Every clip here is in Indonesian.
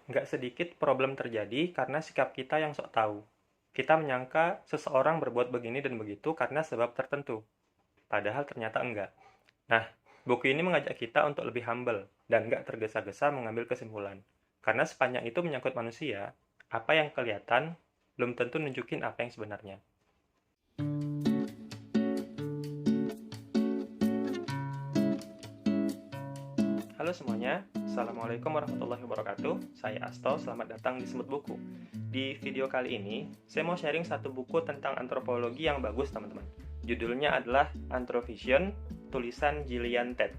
Nggak sedikit problem terjadi karena sikap kita yang sok tahu. Kita menyangka seseorang berbuat begini dan begitu karena sebab tertentu, padahal ternyata enggak. Nah, buku ini mengajak kita untuk lebih humble dan nggak tergesa-gesa mengambil kesimpulan. Karena sepanjang itu menyangkut manusia, apa yang kelihatan belum tentu nunjukin apa yang sebenarnya. Halo semuanya, Assalamualaikum warahmatullahi wabarakatuh. Saya Asto, selamat datang di Semut Buku. Di video kali ini, saya mau sharing satu buku tentang antropologi yang bagus, teman-teman. Judulnya adalah Anthrovision, tulisan Gillian Tett.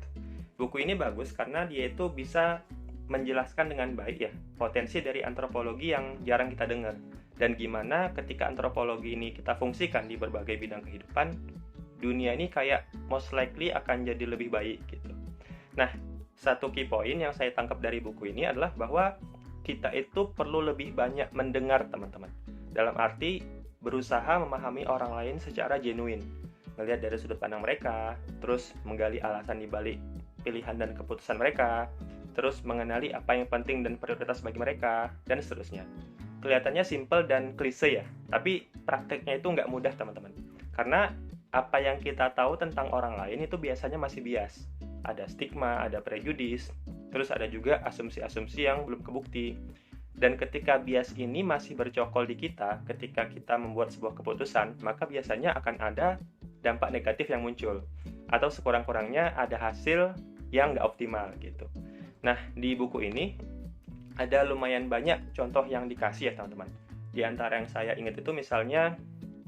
Buku ini bagus karena dia itu bisa menjelaskan dengan baik ya potensi dari antropologi yang jarang kita dengar dan gimana ketika antropologi ini kita fungsikan di berbagai bidang kehidupan, dunia ini kayak most likely akan jadi lebih baik gitu. Nah, satu key point yang saya tangkap dari buku ini adalah bahwa kita itu perlu lebih banyak mendengar teman-teman. Dalam arti berusaha memahami orang lain secara genuine, melihat dari sudut pandang mereka, terus menggali alasan di balik pilihan dan keputusan mereka, terus mengenali apa yang penting dan prioritas bagi mereka, dan seterusnya. Kelihatannya simple dan klise ya, tapi prakteknya itu nggak mudah teman-teman. Karena apa yang kita tahu tentang orang lain itu biasanya masih bias. Ada stigma, ada prejudis, terus ada juga asumsi-asumsi yang belum kebukti. Dan ketika bias ini masih bercokol di kita, ketika kita membuat sebuah keputusan, maka biasanya akan ada dampak negatif yang muncul. Atau sekurang-kurangnya ada hasil yang nggak optimal gitu. Nah, di buku ini ada lumayan banyak contoh yang dikasih ya teman-teman. Di antara yang saya ingat itu misalnya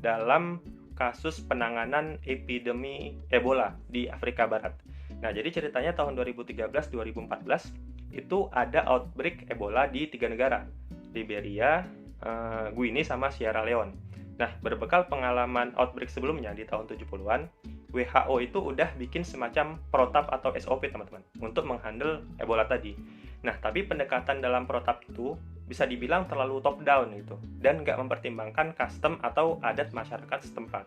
dalam kasus penanganan epidemi Ebola di Afrika Barat. Nah, jadi ceritanya tahun 2013-2014 itu ada outbreak Ebola di 3 negara, Liberia, Guinea, sama Sierra Leone. Nah, berbekal pengalaman outbreak sebelumnya di tahun 70-an, WHO itu udah bikin semacam protap atau SOP teman-teman untuk menghandle Ebola tadi. Nah, tapi pendekatan dalam protap itu bisa dibilang terlalu top down gitu dan nggak mempertimbangkan custom atau adat masyarakat setempat.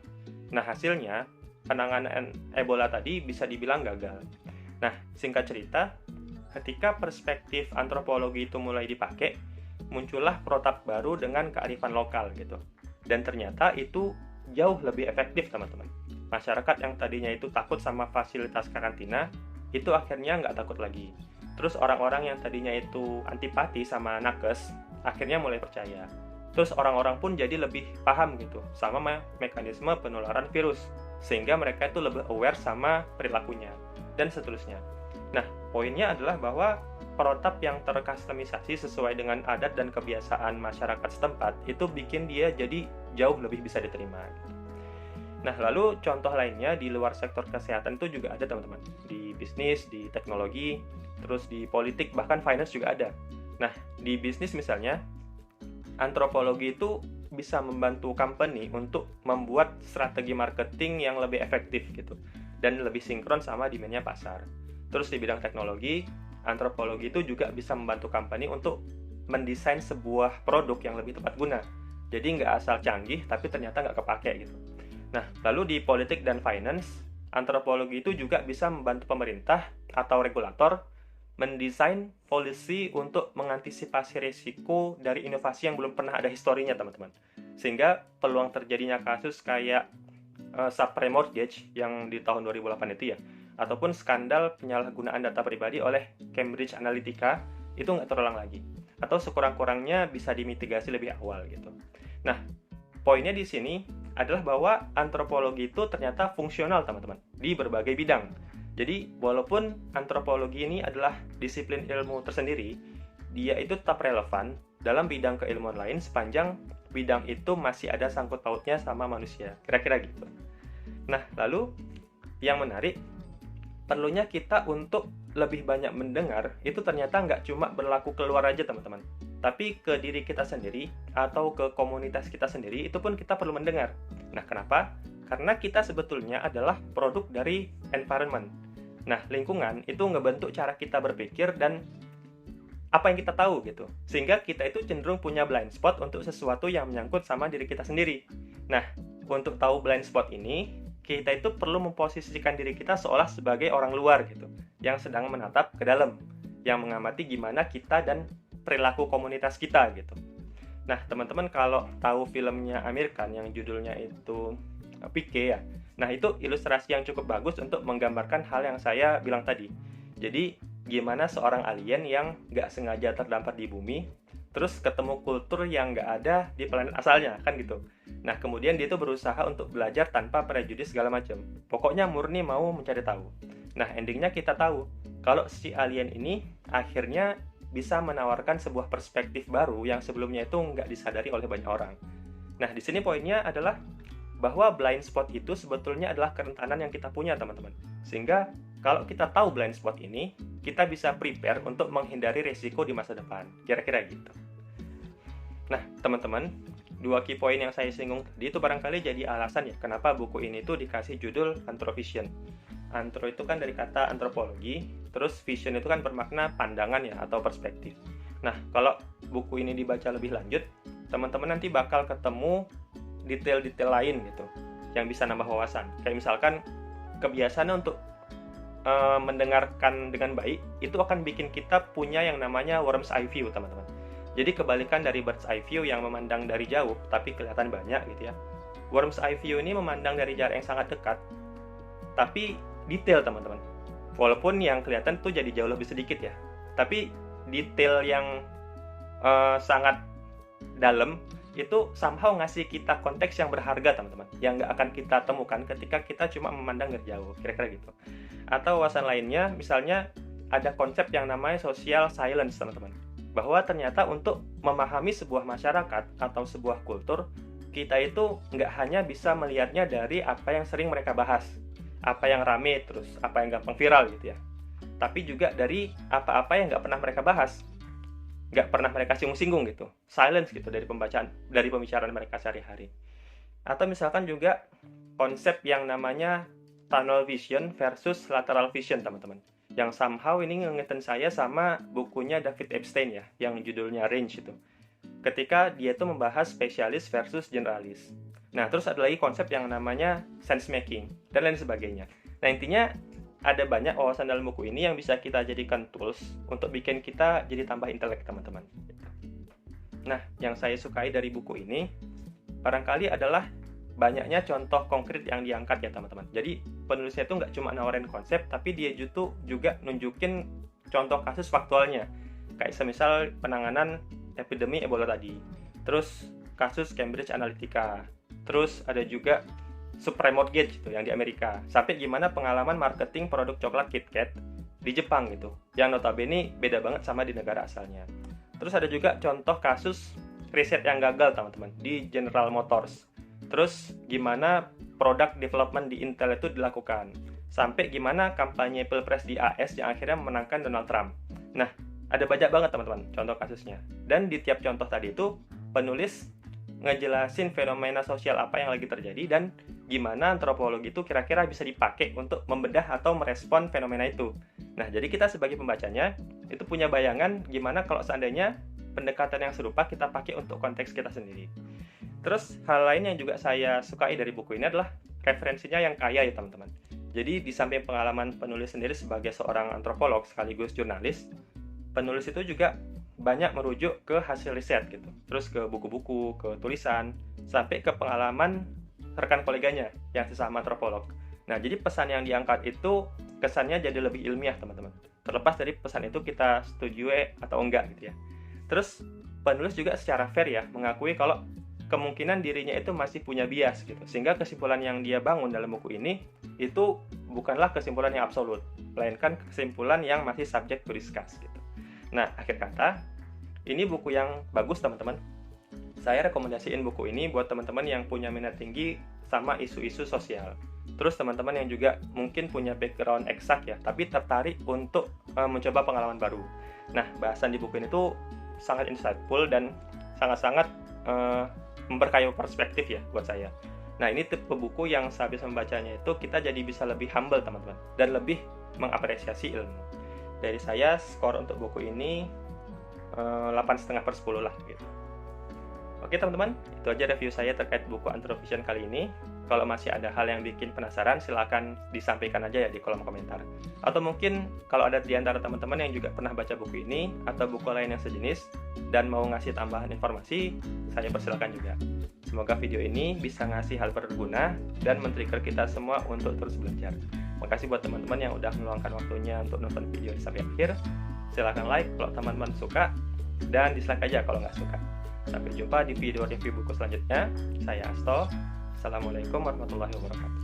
Nah, hasilnya penanganan Ebola tadi bisa dibilang gagal. Nah, singkat cerita, ketika perspektif antropologi itu mulai dipakai, muncullah protap baru dengan kearifan lokal gitu. Dan ternyata itu jauh lebih efektif teman-teman. Masyarakat yang tadinya itu takut sama fasilitas karantina, itu akhirnya nggak takut lagi. Terus orang-orang yang tadinya itu antipati sama nakes, akhirnya mulai percaya. Terus orang-orang pun jadi lebih paham gitu sama mekanisme penularan virus, sehingga mereka itu lebih aware sama perilakunya, dan seterusnya. Nah, poinnya adalah bahwa protap yang terkustomisasi sesuai dengan adat dan kebiasaan masyarakat setempat itu bikin dia jadi jauh lebih bisa diterima. Nah, lalu contoh lainnya di luar sektor kesehatan itu juga ada teman-teman. Di bisnis, di teknologi, terus di politik, bahkan finance juga ada. Nah, di bisnis misalnya, antropologi itu bisa membantu company untuk membuat strategi marketing yang lebih efektif gitu dan lebih sinkron sama demand-nya pasar. Terus di bidang teknologi, antropologi itu juga bisa membantu company untuk mendesain sebuah produk yang lebih tepat guna. Jadi nggak asal canggih tapi ternyata nggak kepake gitu. Nah, lalu di politik dan finance, antropologi itu juga bisa membantu pemerintah atau regulator mendesain policy untuk mengantisipasi risiko dari inovasi yang belum pernah ada historinya, teman-teman. Sehingga peluang terjadinya kasus kayak subprime mortgage yang di tahun 2008 itu ya, ataupun skandal penyalahgunaan data pribadi oleh Cambridge Analytica itu nggak terulang lagi. Atau sekurang-kurangnya bisa dimitigasi lebih awal gitu. Nah, poinnya di sini adalah bahwa antropologi itu ternyata fungsional teman-teman di berbagai bidang. Jadi walaupun antropologi ini adalah disiplin ilmu tersendiri, dia itu tetap relevan dalam bidang keilmuan lain sepanjang bidang itu masih ada sangkut pautnya sama manusia. Kira-kira gitu. Nah, lalu yang menarik, perlunya kita untuk lebih banyak mendengar itu ternyata nggak cuma berlaku keluar aja teman-teman, tapi ke diri kita sendiri atau ke komunitas kita sendiri itu pun kita perlu mendengar. Nah, kenapa? Karena kita sebetulnya adalah produk dari environment. Nah, lingkungan itu ngebentuk cara kita berpikir dan apa yang kita tahu gitu. Sehingga kita itu cenderung punya blind spot untuk sesuatu yang menyangkut sama diri kita sendiri. Nah, untuk tahu blind spot ini, kita itu perlu memposisikan diri kita seolah sebagai orang luar gitu, yang sedang menatap ke dalam, yang mengamati gimana kita dan perilaku komunitas kita gitu. Nah, teman-teman kalau tahu filmnya Amir Khan yang judulnya itu PK ya. Nah, itu ilustrasi yang cukup bagus untuk menggambarkan hal yang saya bilang tadi. Jadi, gimana seorang alien yang nggak sengaja terdampar di bumi, terus ketemu kultur yang nggak ada di planet asalnya, kan gitu. Nah, kemudian dia itu berusaha untuk belajar tanpa prejudis segala macam. Pokoknya murni mau mencari tahu. Nah, endingnya kita tahu kalau si alien ini akhirnya bisa menawarkan sebuah perspektif baru yang sebelumnya itu nggak disadari oleh banyak orang. Nah, di sini poinnya adalah bahwa blind spot itu sebetulnya adalah kerentanan yang kita punya, teman-teman. Sehingga kalau kita tahu blind spot ini, kita bisa prepare untuk menghindari risiko di masa depan. Kira-kira gitu. Nah, teman-teman, 2 key point yang saya singgung tadi itu barangkali jadi alasan ya kenapa buku ini tuh dikasih judul Anthrovision. Antro itu kan dari kata antropologi, terus vision itu kan bermakna pandangan ya atau perspektif. Nah, kalau buku ini dibaca lebih lanjut, teman-teman nanti bakal ketemu detail-detail lain gitu yang bisa nambah wawasan. Kayak misalkan kebiasaan untuk mendengarkan dengan baik itu akan bikin kita punya yang namanya worm's eye view, teman-teman. Jadi kebalikan dari bird's eye view yang memandang dari jauh tapi kelihatan banyak gitu ya. Worm's eye view ini memandang dari jarak yang sangat dekat tapi detail, teman-teman. Walaupun yang kelihatan tuh jadi jauh lebih sedikit ya. Tapi detail yang sangat dalam itu somehow ngasih kita konteks yang berharga, teman-teman, yang nggak akan kita temukan ketika kita cuma memandang dari jauh, kira-kira gitu. Atau wawasan lainnya, misalnya ada konsep yang namanya social silence, teman-teman, bahwa ternyata untuk memahami sebuah masyarakat atau sebuah kultur, kita itu nggak hanya bisa melihatnya dari apa yang sering mereka bahas, apa yang rame, terus apa yang gampang viral gitu ya, tapi juga dari apa-apa yang nggak pernah mereka bahas, nggak pernah mereka singgung-singgung gitu, silence gitu dari pembicaraan mereka sehari-hari. Atau misalkan juga konsep yang namanya tunnel vision versus lateral vision, teman-teman, yang somehow ini ngingetin saya sama bukunya David Epstein ya, yang judulnya Range itu, ketika dia tuh membahas spesialis versus generalis. Nah, terus ada lagi konsep yang namanya sense making dan lain sebagainya. Nah, intinya ada banyak wawasan dalam buku ini yang bisa kita jadikan tools untuk bikin kita jadi tambah intelek, teman-teman. Nah, yang saya sukai dari buku ini barangkali adalah banyaknya contoh konkret yang diangkat ya, teman-teman. Jadi penulisnya itu nggak cuma nawarin konsep, tapi dia juga nunjukin contoh kasus faktualnya. Kayak semisal penanganan epidemi Ebola tadi, terus kasus Cambridge Analytica, terus ada juga subprime mortgage gitu yang di Amerika, sampai gimana pengalaman marketing produk coklat KitKat di Jepang gitu, yang notabene beda banget sama di negara asalnya. Terus ada juga contoh kasus riset yang gagal, teman-teman, di General Motors. Terus gimana product development di Intel itu dilakukan, sampai gimana kampanye Pilpres di AS yang akhirnya memenangkan Donald Trump. Nah, ada banyak banget, teman-teman, contoh kasusnya. Dan di tiap contoh tadi itu penulis ngejelasin fenomena sosial apa yang lagi terjadi dan gimana antropologi itu kira-kira bisa dipakai untuk membedah atau merespon fenomena itu. Nah, jadi kita sebagai pembacanya itu punya bayangan gimana kalau seandainya pendekatan yang serupa kita pakai untuk konteks kita sendiri. Terus hal lain yang juga saya sukai dari buku ini adalah referensinya yang kaya ya, teman-teman. Jadi di samping pengalaman penulis sendiri sebagai seorang antropolog sekaligus jurnalis, penulis itu juga banyak merujuk ke hasil riset gitu, terus ke buku-buku, ke tulisan, sampai ke pengalaman rekan koleganya yang sesama antropolog. Nah, jadi pesan yang diangkat itu kesannya jadi lebih ilmiah, teman-teman. Terlepas dari pesan itu kita setuju atau enggak gitu ya. Terus penulis juga secara fair ya mengakui kalau kemungkinan dirinya itu masih punya bias gitu, sehingga kesimpulan yang dia bangun dalam buku ini itu bukanlah kesimpulan yang absolut, melainkan kesimpulan yang masih subject to discuss gitu. Nah, akhir kata, ini buku yang bagus, teman-teman. Saya rekomendasiin buku ini buat teman-teman yang punya minat tinggi sama isu-isu sosial. Terus teman-teman yang juga mungkin punya background eksak ya, tapi tertarik untuk mencoba pengalaman baru. Nah, bahasan di buku ini tuh sangat insightful dan sangat-sangat memperkaya perspektif ya buat saya. Nah, ini tipe buku yang sehabis membacanya itu kita jadi bisa lebih humble, teman-teman, dan lebih mengapresiasi ilmu. Dari saya, skor untuk buku ini 8,5/10 lah gitu. Oke, teman-teman, itu aja review saya terkait buku Anthrovision kali ini. Kalau masih ada hal yang bikin penasaran, silakan disampaikan aja ya di kolom komentar. Atau mungkin kalau ada di antara teman-teman yang juga pernah baca buku ini atau buku lain yang sejenis dan mau ngasih tambahan informasi, saya persilakan juga. Semoga video ini bisa ngasih hal berguna dan men-trigger kita semua untuk terus belajar. Makasih buat teman-teman yang udah meluangkan waktunya untuk nonton video ini sampai akhir. Silahkan like kalau teman-teman suka dan dislike aja kalau nggak suka. Sampai jumpa di video review buku selanjutnya. Saya Asto. Assalamualaikum warahmatullahi wabarakatuh.